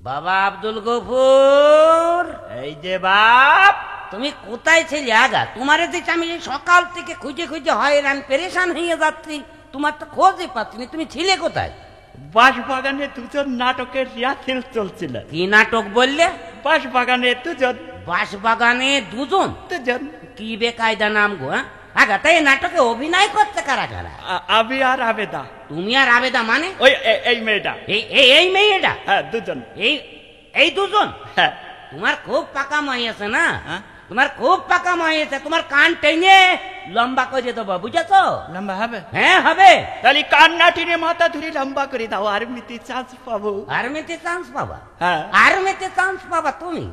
বাবা আব্দুল গফুর, এই যে বাপ। তুমি কোথায় ছিলে আগা? তোমার দিকে আমি সকাল থেকে খুঁজে খুঁজে হয়রান পেরেশান হয়ে যাচ্ছি, তোমার তো খোঁজই পাচ্ছি না। তুমি ছিলে কোথায়? বাঁশবাগানে দুজন নাটকের রিহার্সেল চলছিল। কি নাটক বললে? বাঁশবাগানে দুজন। বাঁশবাগানে দুজন? কি বেকায়দা নাম গো। হ্যাঁ আগা, তাই নাটকে অভিনয় করতে কারা কারা? আমি আর আবেদা। তুমি আর আবেদা মানে? ওই এই মেয়েটা। এই মেয়েটা? হ্যাঁ দুজন। এই দুজন? হ্যাঁ। তোমার খুব পাকা মাইয়াছে না? তোমার খুব পাকা মাইয়াছে। তোমার কান টেনে লম্বা করে দেবো, বুঝেছো? লম্বা হবে? হ্যাঁ হবে। তাহলে কান না টেনে মাথা ধরে লম্বা করে দাও, আর্মিতে চান্স পাবো। আর্মিতে চান্স পাবা? হ্যাঁ আর্মিতে চান্স পাবা তুমি?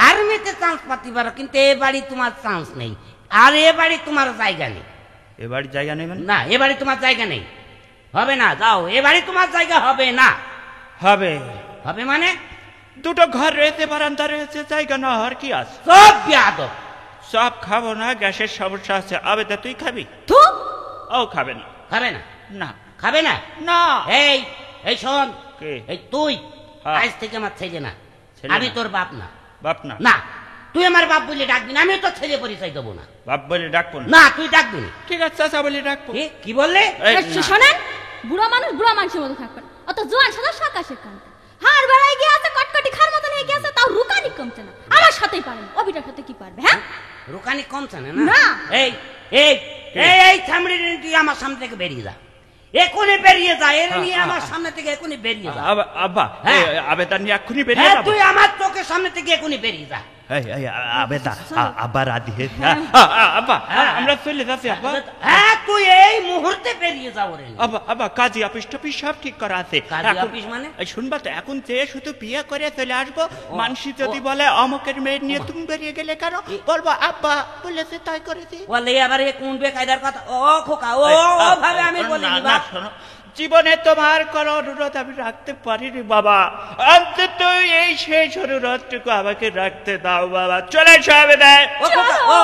আর্মিতে চান্স পাতে পারো, কিন্তু এ বাড়ি তোমার চান্স নেই, আর এ বাড়ি তোমার জায়গা নেই। এ বাড়ি জায়গা নেই না, এ বাড়ি তোমার জায়গা নেই। হবে না, যাও, এ বাড়ি তোমার জায়গা হবে না। হবে? হবে মানে? দুটো ঘর রয়েছে, বারান্দা রয়েছে, জায়গা না হওয়ার কি আছে? সব বেয়াদব। সব খাবো না, গ্যাসের সমস্যা আছে। আবেদা তুই খাবি? ও খাবে না। খাবে না? না খাবে না? না। এই শোন, এই তুই হ্যাঁ। আজ থেকে আমার ছেলে না, আমি তোর বাপ না। বাপ না? না, তুই আমার বাপ বলে ডাকবি না, আমি তোর ছেলে পরিচয় দেবো না। বাপ বলে ডাকবো না, তুই ডাকবি না। ঠিক আছে, চাচা বলে ডাকবো। কি বললে? শোনেন, বুড়া মানুষ বুড়া মানুষের মতো থাকবেন, অত জোয়ান সাদা সাকাশের কান হাড় বেড়ায় গিয়ে আছে, কটকটি খার মতন হয়ে গিয়েছে, তাও রুকানি কমছে না। আমার সাথেই পারেন, অবিটার সাথে কি পারবে? হ্যাঁ রুকানি কমছে না? না। এই থামড়ি, তুই আমার সামনে থেকে বেরিয়ে যা, এখনই বেরিয়ে যা, এর নিয়ে আমার সামনে থেকে এখনই বেরিয়ে যা। আব্বা, আবেদা নিয়ে এক্ষুনি বেরিয়ে যাবো। তুই আমার চোখের সামনে থেকে এখনই বেরিয়ে যা। আবেদা আব্বা রাধি। আব্বা আমরা চলে যাচ্ছি। আব্বা হ্যাঁ, তুই এই মুহূর্তে বেরিয়ে যাও রে। আব্বা কাজী অফিস টফিস সব ঠিক করা আছে। কাজী অফিস মানে? শুনবা তো, এখন যে শুধু বিয়ে করে চলে আসবো, মানসি যদি বলে অমুকের মেয়ের নিয়ে তুমি বেরিয়ে গেলে কেন, বলবো আব্বা বলেছে তাই করেছি। বলে আবার এ কোন বেকায়দার কথা? ও খোকা, ও ভাবে আমি বলিনি। না শোনো, জীবনে তোমার কোনো অনুরোধ আমি রাখতে পারিনি বাবা, অন্তত এই শেষ অনুরোধটুকু আমাকে রাখতে দাও বাবা। চলে এসো আবেদা। ও খোকা, ও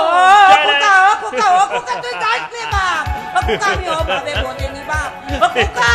খোকা, ও খোকা, ও খোকা, তুই যাস নে বাপ। ও খোকা, আমি ও ভাবে বলিনি বাপ। ও খোকা।